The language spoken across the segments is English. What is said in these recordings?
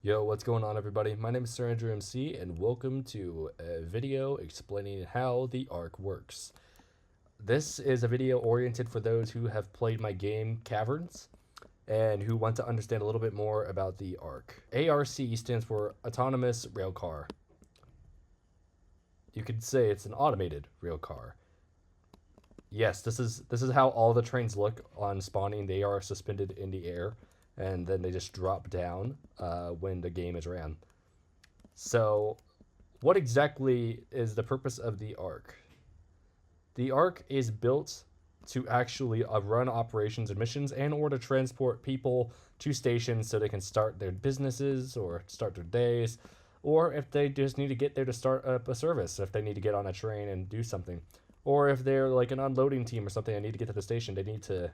Yo, what's going on, everybody? My name is sirandrewmc, and welcome to a video explaining how the arc works. This is a video oriented for those who have played my game Caverns and who want to understand a little bit more about the arc. ARC stands for Autonomous Railcar. You could say it's an automated railcar. Yes, this is how all the trains look on spawning. They are suspended in the air, and then they just drop down when the game is ran. So, what exactly is the purpose of the arc? The arc is built to actually run operations and missions and or to transport people to stations so they can start their businesses or start their days, or if they just need to get there to start up a service, if they need to get on a train and do something, or if they're like an unloading team or something and need to get to the station, they need to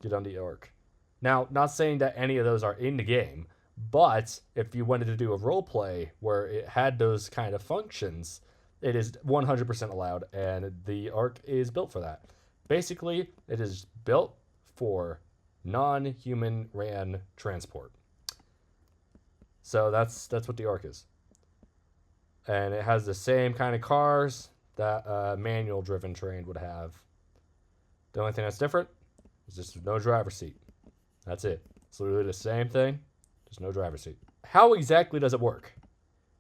get on the arc. Now, not saying that any of those are in the game, but if you wanted to do a role play where it had those kind of functions, it is 100% allowed, and the arc is built for that. Basically, it is built for non-human ran transport. So that's what the arc is, and it has the same kind of cars that a manual driven train would have. The only thing that's different is just no driver's seat. That's it. It's literally the same thing, just no driver's seat. How exactly does it work?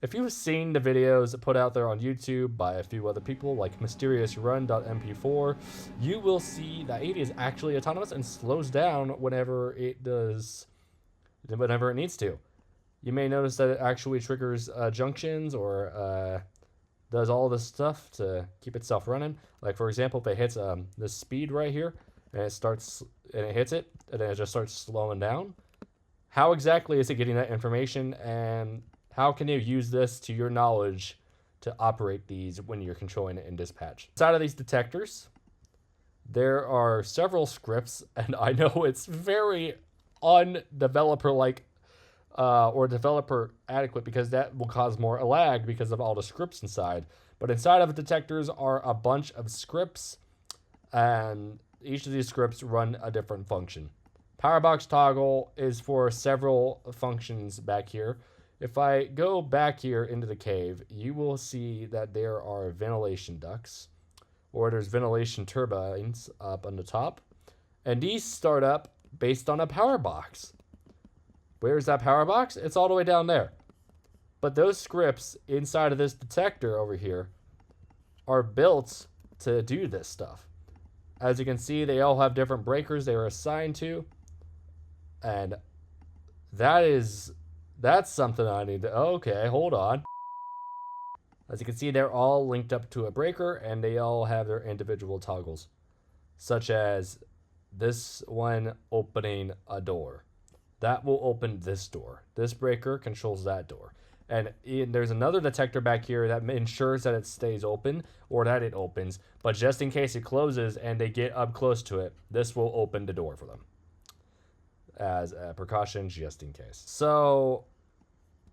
If you've seen the videos put out there on YouTube by a few other people, like mysteriousrun.mp4, you will see that it is actually autonomous and slows down whenever it needs to. You may notice that it actually triggers junctions or does all this stuff to keep itself running. Like, for example, if it hits this speed right here and it hits it and then it just starts slowing down, how exactly is it getting that information, and how can you use this to your knowledge to operate these when you're controlling it in dispatch? Inside of these detectors, there are several scripts, and I know it's very undeveloper like or developer adequate because that will cause more lag because of all the scripts inside. But inside of detectors are a bunch of scripts, and each of these scripts run a different function. Powerbox toggle is for several functions back here. If I go back here into the cave, you will see that there are ventilation ducts, or there's ventilation turbines up on the top, and these start up based on a power box. Where's that power box? It's all the way down there. But those scripts inside of this detector over here are built to do this stuff. As you can see, they all have different breakers they are assigned to. And that's something I need to... Okay, hold on. As you can see, they're all linked up to a breaker, and they all have their individual toggles. Such as this one opening a door. That will open this door. This breaker controls that door. And there's another detector back here that ensures that it stays open or that it opens. But just in case it closes and they get up close to it, this will open the door for them as a precaution just in case. So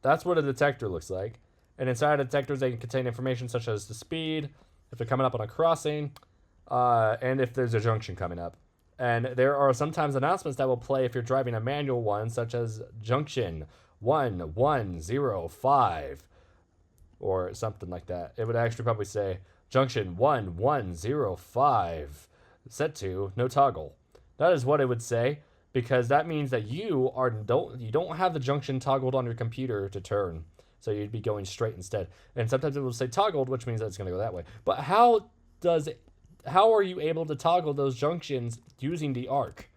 that's what a detector looks like. And inside of detectors, they can contain information such as the speed, if they're coming up on a crossing, and if there's a junction coming up. And there are sometimes announcements that will play if you're driving a manual one, such as Junction 1105 or something like that. It would actually probably say Junction 1105 set to no toggle. That is what it would say, because that means that you don't have the junction toggled on your computer to turn. So you'd be going straight instead. And sometimes it will say toggled, which means that it's going to go that way. But how are you able to toggle those junctions using the arc?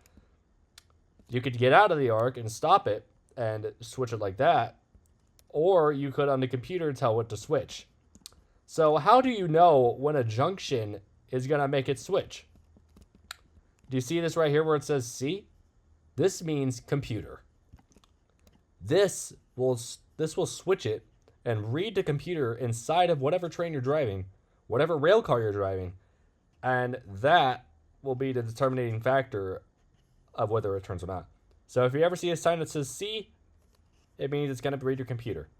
You could get out of the arc and stop it and switch it like that, or you could on the computer tell what to switch. So how do you know when a junction is going to make it switch? Do you see this right here where it says C? This means computer. This will switch it and read the computer inside of whatever train you're driving, whatever rail car you're driving, and that will be the determining factor of whether it turns or not. So if you ever see a sign that says C, it means it's going to read your computer.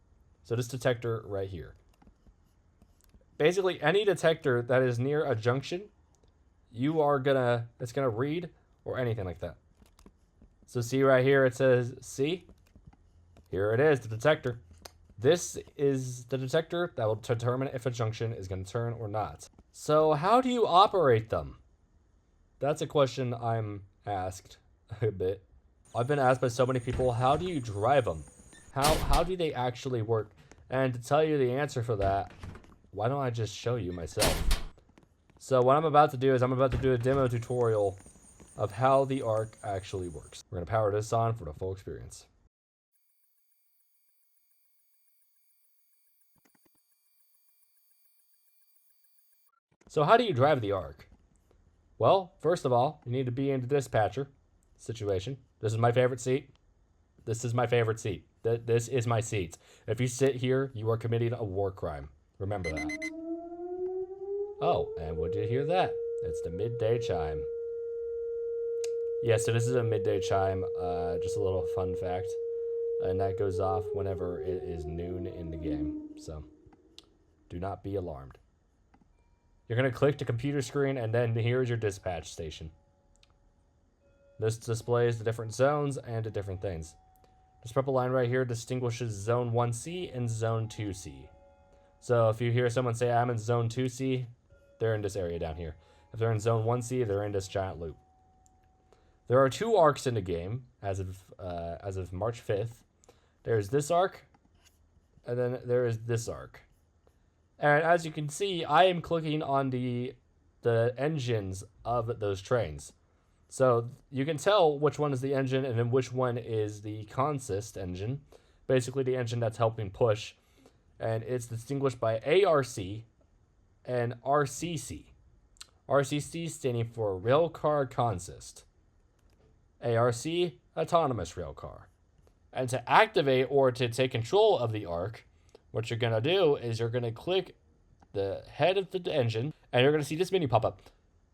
So this detector right here. Basically, any detector that is near a junction, it's going to read or anything like that. So see right here, it says C. Here it is, the detector. This is the detector that will determine if a junction is going to turn or not. So how do you operate them? That's a question I'm asked a bit. I've been asked by so many people, how do you drive them? How do they actually work? And to tell you the answer for that, why don't I just show you myself? So what I'm about to do is I'm about to do a demo tutorial of how the arc actually works. We're going to power this on for the full experience. So how do you drive the arc? Well, first of all, you need to be in the dispatcher situation. This is my favorite seat. This is my favorite seat. This is my seat. If you sit here, you are committing a war crime. Remember that. Oh, and would you hear that? It's the midday chime. Yeah, so this is a midday chime. Just a little fun fact. And that goes off whenever it is noon in the game. So, do not be alarmed. You're going to click the computer screen, and then here's your dispatch station. This displays the different zones and the different things. This purple line right here distinguishes Zone 1C and Zone 2C. So if you hear someone say, I'm in Zone 2C, they're in this area down here. If they're in Zone 1C, they're in this giant loop. There are 2 arcs in the game as of March 5th. There's this arc, and then there is this arc. And as you can see, I am clicking on the engines of those trains. So you can tell which one is the engine and then which one is the consist engine. Basically the engine that's helping push. And it's distinguished by ARC and RCC. RCC standing for Railcar Consist. ARC, Autonomous Railcar. And to activate or to take control of the arc, what you're going to do is you're going to click the head of the engine, and you're going to see this menu pop up.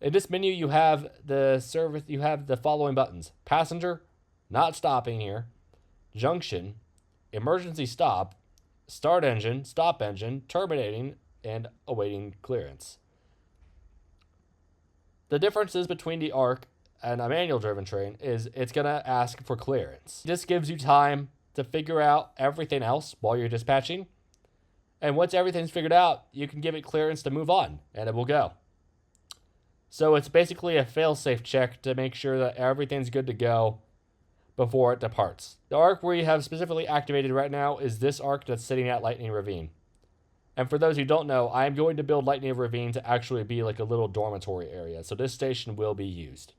In this menu, you have the following buttons: passenger, not stopping here; junction, emergency stop; start engine, stop engine; terminating, and awaiting clearance. The differences between the arc and a manual driven train is it's going to ask for clearance. This gives you time to figure out everything else while you're dispatching. And once everything's figured out, you can give it clearance to move on, and it will go. So it's basically a fail-safe check to make sure that everything's good to go before it departs. The arc we have specifically activated right now is this arc that's sitting at Lightning Ravine. And for those who don't know, I am going to build Lightning Ravine to actually be like a little dormitory area. So this station will be used,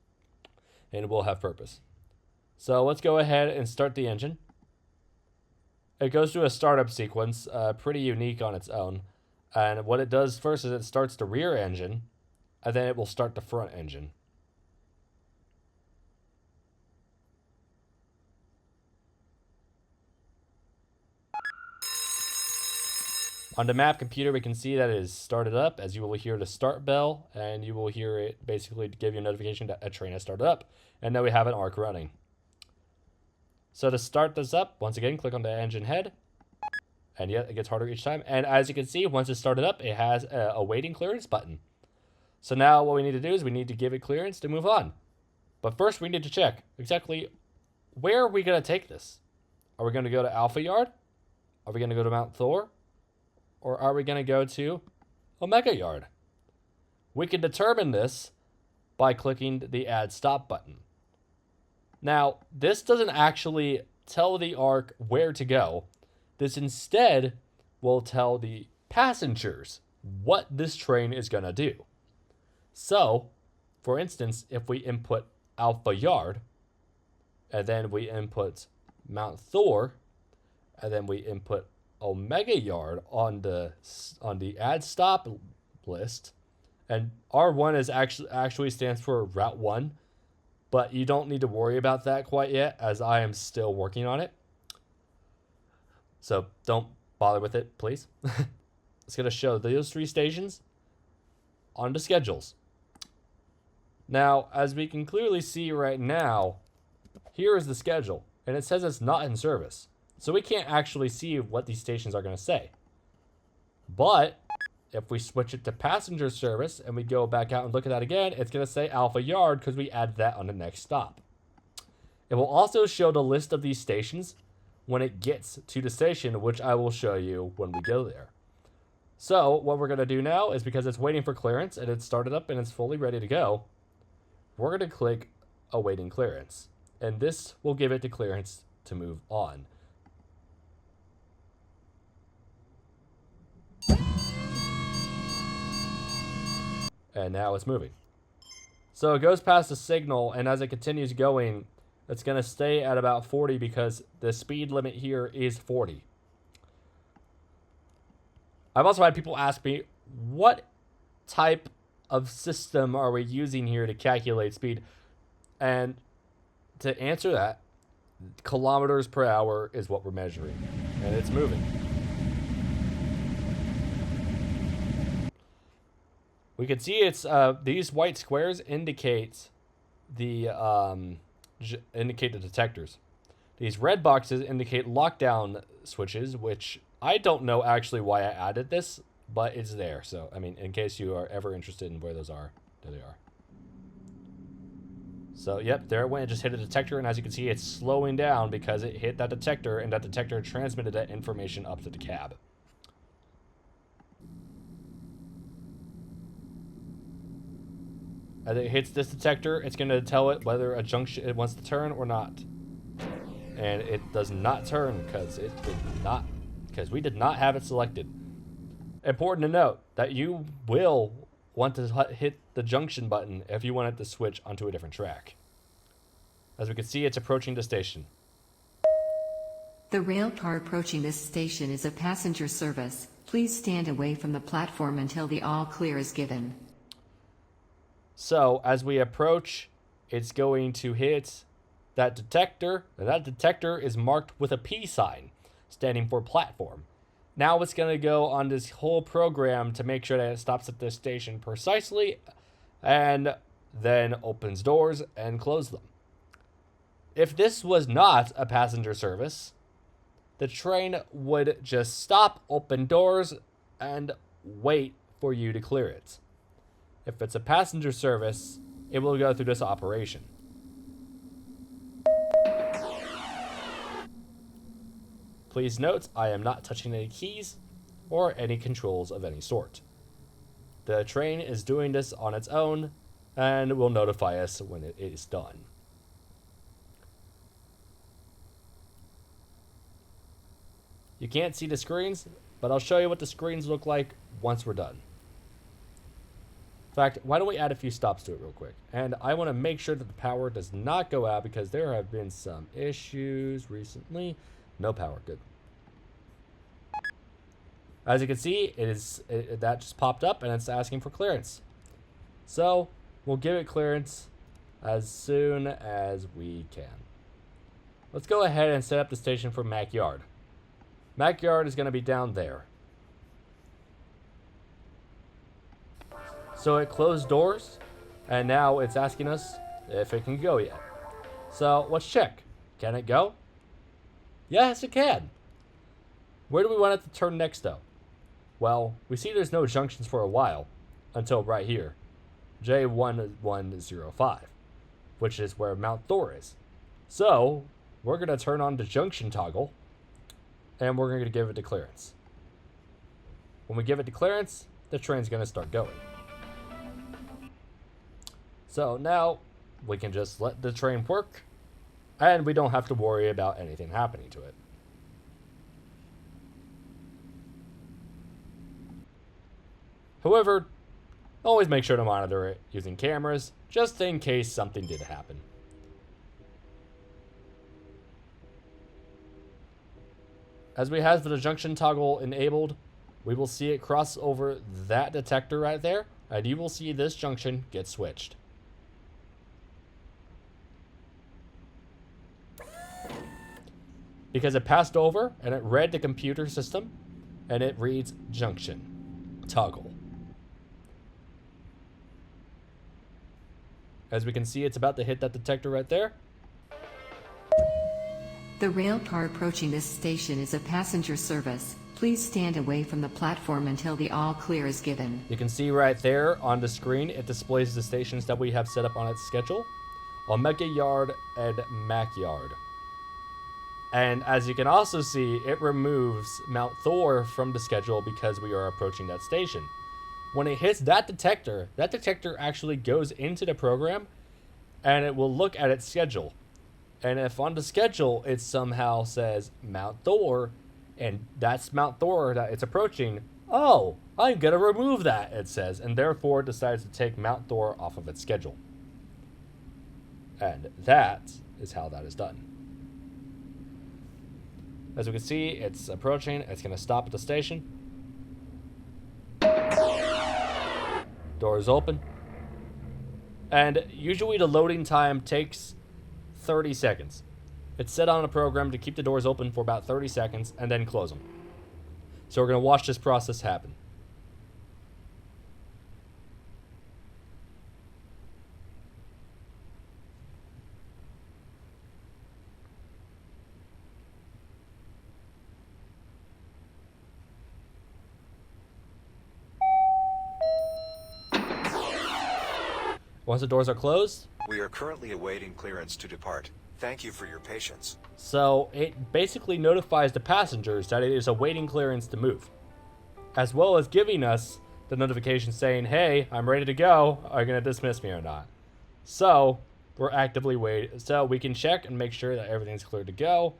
and it will have purpose. So let's go ahead and start the engine. It goes through a startup sequence, pretty unique on its own. And what it does first is it starts the rear engine, and then it will start the front engine. On the map computer, we can see that it is started up, as you will hear the start bell, and you will hear it basically give you a notification that a train has started up. And now we have an arc running. So to start this up, once again, click on the engine head. And yet, it gets harder each time. And as you can see, once it's started up, it has a waiting clearance button. So now what we need to do is we need to give it clearance to move on. But first, we need to check exactly where are we going to take this. Are we going to go to Alpha Yard? Are we going to go to Mount Thor? Or are we going to go to Omega Yard? We can determine this by clicking the Add Stop button. Now, this doesn't actually tell the arc where to go. This instead will tell the passengers what this train is going to do. So, for instance, if we input Alpha Yard, and then we input Mount Thor, and then we input Omega Yard on the Add Stop list, and R1 is actually stands for Route 1, but you don't need to worry about that quite yet, as I am still working on it. So don't bother with it, please. It's going to show those 3 stations on the schedules. Now, as we can clearly see right now, here is the schedule, and it says it's not in service. So we can't actually see what these stations are going to say. But if we switch it to passenger service and we go back out and look at that again, it's going to say Alpha Yard because we add that on the next stop. It will also show the list of these stations when it gets to the station, which I will show you when we go there. So what we're going to do now is, because it's waiting for clearance and it's started up and it's fully ready to go, we're going to click awaiting clearance. And this will give it the clearance to move on. And now it's moving. So it goes past the signal, and as it continues going, it's going to stay at about 40 because the speed limit here is 40. I've also had people ask me, what type of system are we using here to calculate speed? And to answer that, kilometers per hour is what we're measuring, and it's moving. We can see it's these white squares indicate the detectors. These red boxes indicate lockdown switches, which I don't know actually why I added this, but it's there. So, I mean, in case you are ever interested in where those are, there they are. So, yep, there it went. It just hit a detector, and as you can see, it's slowing down because it hit that detector, and that detector transmitted that information up to the cab. As it hits this detector, it's going to tell it whether a junction it wants to turn or not. And it does not turn because we did not have it selected. Important to note that you will want to hit the junction button if you want it to switch onto a different track. As we can see, it's approaching the station. The rail car approaching this station is a passenger service. Please stand away from the platform until the all clear is given. So, as we approach, it's going to hit that detector, and that detector is marked with a P sign, standing for platform. Now it's going to go on this whole program to make sure that it stops at this station precisely, and then opens doors and closes them. If this was not a passenger service, the train would just stop, open doors, and wait for you to clear it. If it's a passenger service, it will go through this operation. Please note, I am not touching any keys or any controls of any sort. The train is doing this on its own and will notify us when it is done. You can't see the screens, but I'll show you what the screens look like once we're done. In fact, why don't we add a few stops to it real quick? And I want to make sure that the power does not go out because there have been some issues recently. No power, good. As you can see, that just popped up and it's asking for clearance. So we'll give it clearance as soon as we can. Let's go ahead and set up the station for Mac Yard. Mac Yard is going to be down there. So it closed doors, and now it's asking us if it can go yet. So let's check. Can it go? Yes, it can. Where do we want it to turn next, though? Well, we see there's no junctions for a while, until right here, J1105, which is where Mount Thor is. So we're going to turn on the junction toggle, and we're going to give it the clearance. When we give it the clearance, the train's going to start going. So now we can just let the train work, and we don't have to worry about anything happening to it. However, always make sure to monitor it using cameras, just in case something did happen. As we have the junction toggle enabled, we will see it cross over that detector right there, and you will see this junction get switched. Because it passed over and it read the computer system and it reads junction toggle. As we can see, it's about to hit that detector right there. The rail car approaching this station is a passenger service. Please stand away from the platform until the all clear is given. You can see right there on the screen, it displays the stations that we have set up on its schedule. Omega Yard and Mac Yard. And as you can also see, it removes Mount Thor from the schedule because we are approaching that station. When it hits that detector actually goes into the program and it will look at its schedule. And if on the schedule it somehow says Mount Thor, and that's Mount Thor that it's approaching, oh, I'm gonna remove that, it says, and therefore it decides to take Mount Thor off of its schedule. And that is how that is done. As we can see, it's approaching. It's going to stop at the station. Door is open. And usually the loading time takes 30 seconds. It's set on a program to keep the doors open for about 30 seconds and then close them. So we're going to watch this process happen. Once the doors are closed, we are currently awaiting clearance to depart. Thank you for your patience. So it basically notifies the passengers that it is awaiting clearance to move, as well as giving us the notification saying, hey, I'm ready to go. Are you going to dismiss me or not? So we're actively waiting. So we can check and make sure that everything's clear to go.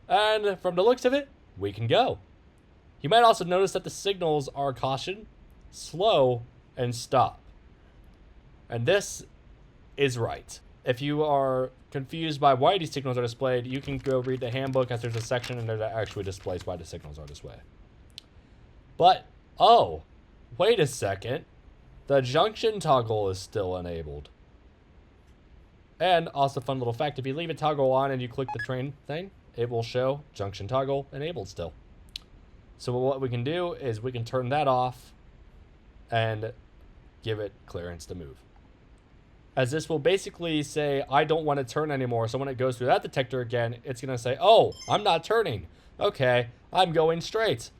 And from the looks of it, we can go. You might also notice that the signals are caution, slow, and stop. And this is right. If you are confused by why these signals are displayed, you can go read the handbook, as there's a section in there that actually displays why the signals are this way. But, oh, wait a second. The junction toggle is still enabled. And also, fun little fact, if you leave a toggle on and you click the train thing, it will show junction toggle enabled still. So what we can do is we can turn that off and give it clearance to move. As this will basically say, I don't want to turn anymore. So when it goes through that detector again, it's going to say, oh, I'm not turning. Okay, I'm going straight.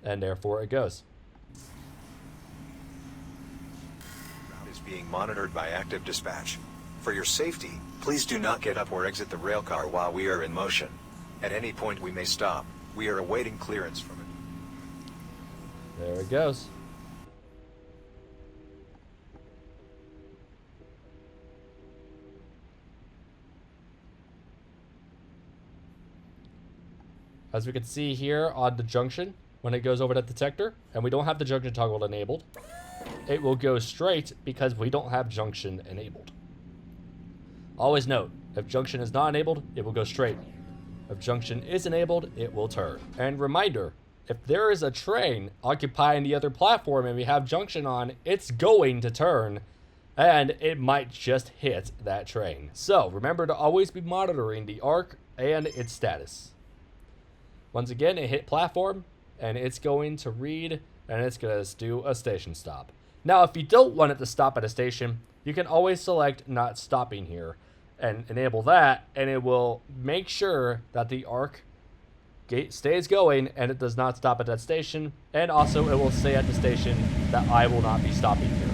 And therefore it goes. Route is being monitored by active dispatch. For your safety, please do not get up or exit the railcar while we are in motion. At any point we may stop. We are awaiting clearance from it. There it goes. As we can see here on the junction, when it goes over that detector, and we don't have the junction toggle enabled, it will go straight because we don't have junction enabled. Always note, if junction is not enabled, it will go straight. If junction is enabled, it will turn. And reminder, if there is a train occupying the other platform and we have junction on, it's going to turn, and it might just hit that train. So remember to always be monitoring the arc and its status. Once again, it hit platform, and it's going to read, and it's going to do a station stop. Now, if you don't want it to stop at a station, you can always select not stopping here and enable that, and it will make sure that the arc gate stays going and it does not stop at that station. And also, it will say at the station that I will not be stopping here.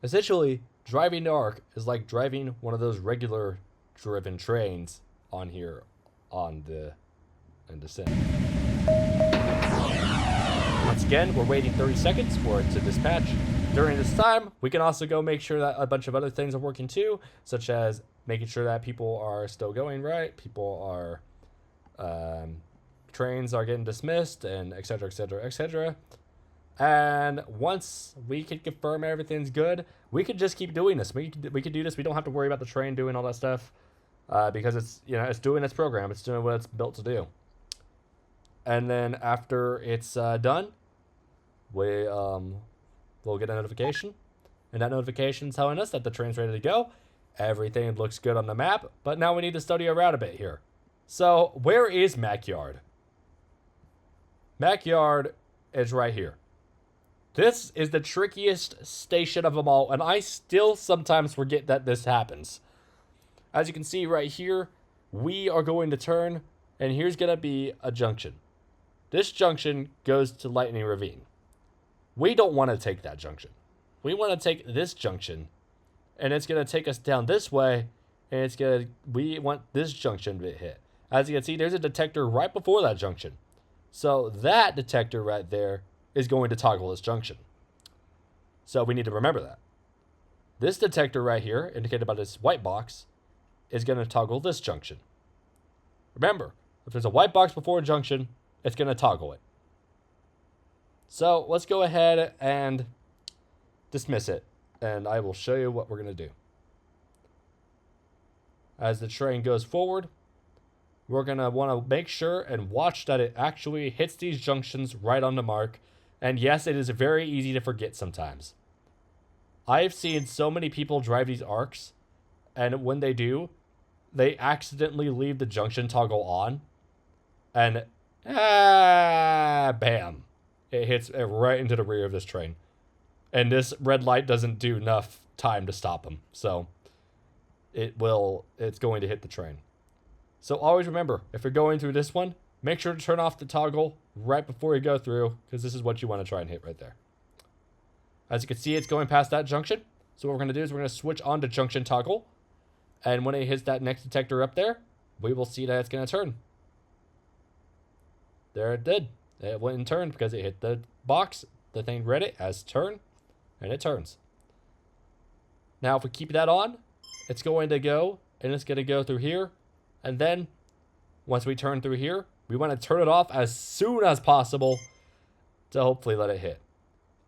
Essentially, driving the arc is like driving one of those regular driven trains on here on the sim. Once again, we're waiting 30 seconds for it to dispatch. During this time, we can also go make sure that a bunch of other things are working too, such as making sure that people are still going right, people are trains are getting dismissed, and etc, etc, etc. And once we can confirm everything's good, we could just keep doing this. We could do this. We don't have to worry about the train doing all that stuff. Because it's, you know, it's doing its program. It's doing what it's built to do. And then after it's done, we'll get a notification. And that notification telling us that the train's ready to go. Everything looks good on the map. But now we need to study around a bit here. So where is Mackyard? Mackyard is right here. This is the trickiest station of them all. And I still sometimes forget that this happens. As you can see right here, we are going to turn, and here's going to be a junction. This junction goes to Lightning Ravine. We don't want to take that junction. We want to take this junction and it's going to take us down this way, and we want this junction to hit. As you can see, there's a detector right before that junction. So that detector right there is going to toggle this junction. So we need to remember that. This detector right here, indicated by this white box, is going to toggle this junction. Remember, if there's a white box before a junction, it's going to toggle it. So let's go ahead and dismiss it, and I will show you what we're going to do. As the train goes forward, we're going to want to make sure and watch that it actually hits these junctions right on the mark. And yes, it is very easy to forget sometimes. I've seen so many people drive these arcs, and when they do, they accidentally leave the junction toggle on, and bam, it hits right into the rear of this train. And this red light doesn't do enough time to stop them, so it's going to hit the train. So always remember, if you're going through this one, make sure to turn off the toggle right before you go through, because this is what you want to try and hit right there. As you can see, it's going past that junction. So what we're going to do is we're going to switch on to junction toggle. And when it hits that next detector up there, we will see that it's going to turn. There it did. It went and turned because it hit the box. The thing read it as turn, and it turns. Now, if we keep that on, it's going to go, and it's going to go through here. And then, once we turn through here, we want to turn it off as soon as possible to hopefully let it hit.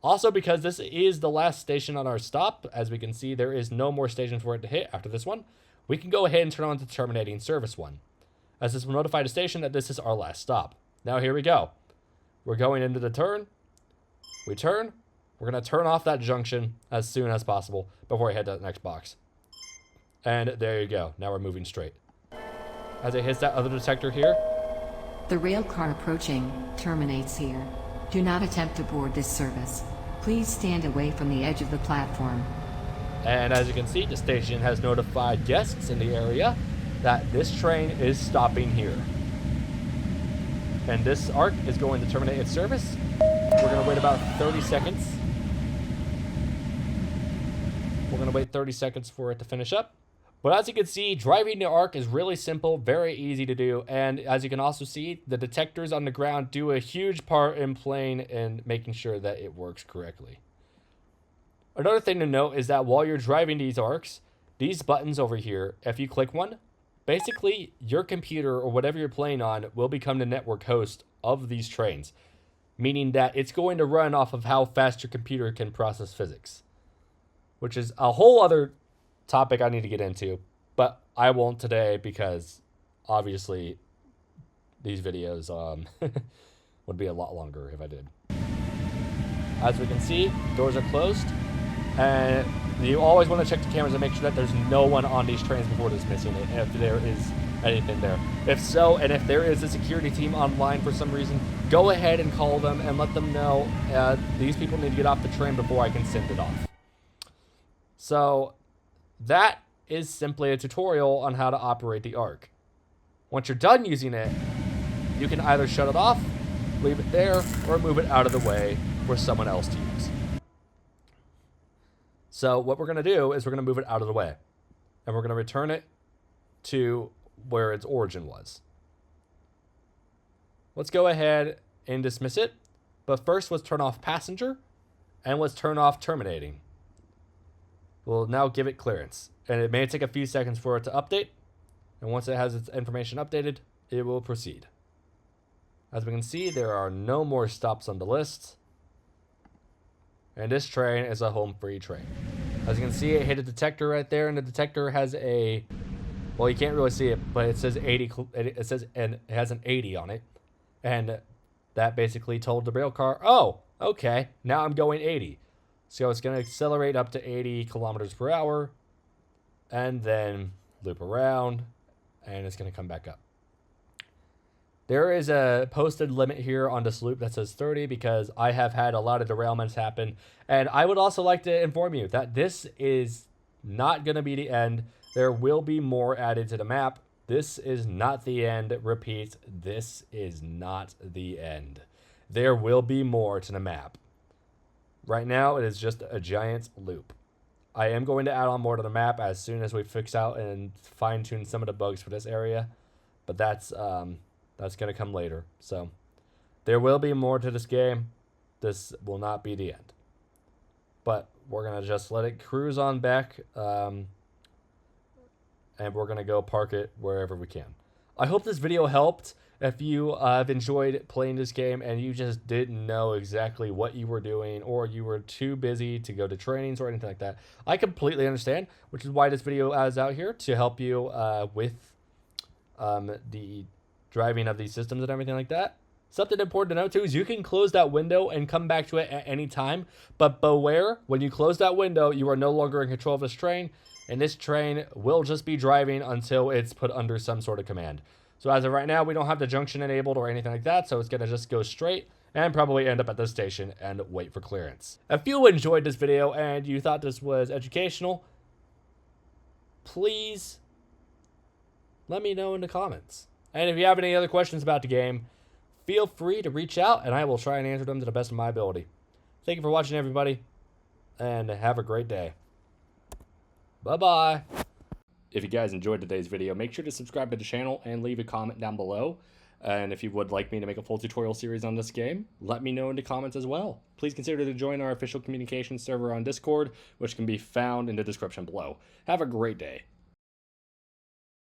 Also, because this is the last station on our stop, as we can see, there is no more stations for it to hit after this one. We can go ahead and turn on the Terminating service one, as this will notify the station that this is our last stop. Now, here we go. We're going into the turn. We turn. We're going to turn off that junction as soon as possible before we hit that next box. And there you go. Now we're moving straight. As it hits that other detector here. The rail car approaching terminates here. Do not attempt to board this service. Please stand away from the edge of the platform. And as you can see, the station has notified guests in the area that this train is stopping here. And this arc is going to terminate its service. We're going to wait about 30 seconds. We're going to wait 30 seconds for it to finish up. But as you can see, driving the arc is really simple, very easy to do. And as you can also see, the detectors on the ground do a huge part in playing and making sure that it works correctly. Another thing to note is that while you're driving these arcs, these buttons over here, if you click one, basically your computer or whatever you're playing on will become the network host of these trains. Meaning that it's going to run off of how fast your computer can process physics. Which is a whole other topic I need to get into, but I won't today because obviously these videos would be a lot longer if I did. As we can see, doors are closed, and you always want to check the cameras and make sure that there's no one on these trains before dismissing it, if there is anything there. If so, and if there is a security team online for some reason, go ahead and call them and let them know these people need to get off the train before I can send it off. So that is simply a tutorial on how to operate the arc. Once you're done using it, you can either shut it off, leave it there, or move it out of the way for someone else to use. So what we're going to do is we're going to move it out of the way, and we're going to return it to where its origin was. Let's go ahead and dismiss it, but first let's turn off passenger, and let's turn off terminating. We'll now give it clearance, and it may take a few seconds for it to update, and once it has its information updated, it will proceed. As we can see, there are no more stops on the list, and this train is a home-free train. As you can see, it hit a detector right there, and the detector has a, well, you can't really see it, but it says 80. It says, and it has an 80 on it, and that basically told the rail car, oh, okay, now I'm going 80. So it's going to accelerate up to 80 kilometers per hour, and then loop around, and it's going to come back up. There is a posted limit here on this loop that says 30 because I have had a lot of derailments happen. And I would also like to inform you that this is not going to be the end. There will be more added to the map. This is not the end. Repeat, this is not the end. There will be more to the map. Right now, it is just a giant loop. I am going to add on more to the map as soon as we fix out and fine tune some of the bugs for this area, but that's gonna come later. So there will be more to this game. This will not be the end, but we're gonna just let it cruise on back, and we're gonna go park it wherever we can. I hope this video helped. If you have enjoyed playing this game and you just didn't know exactly what you were doing, or you were too busy to go to trainings or anything like that, I completely understand, which is why this video is out here, to help you with the driving of these systems and everything like that. Something important to note too is you can close that window and come back to it at any time, but beware, when you close that window, you are no longer in control of this train, and this train will just be driving until it's put under some sort of command. So as of right now, we don't have the junction enabled or anything like that, so it's going to just go straight and probably end up at this station and wait for clearance. If you enjoyed this video and you thought this was educational, please let me know in the comments. And if you have any other questions about the game, feel free to reach out and I will try and answer them to the best of my ability. Thank you for watching, everybody, and have a great day. Bye-bye. If you guys enjoyed today's video, make sure to subscribe to the channel and leave a comment down below. And if you would like me to make a full tutorial series on this game, let me know in the comments as well. Please consider to join our official communications server on Discord, which can be found in the description below. Have a great day.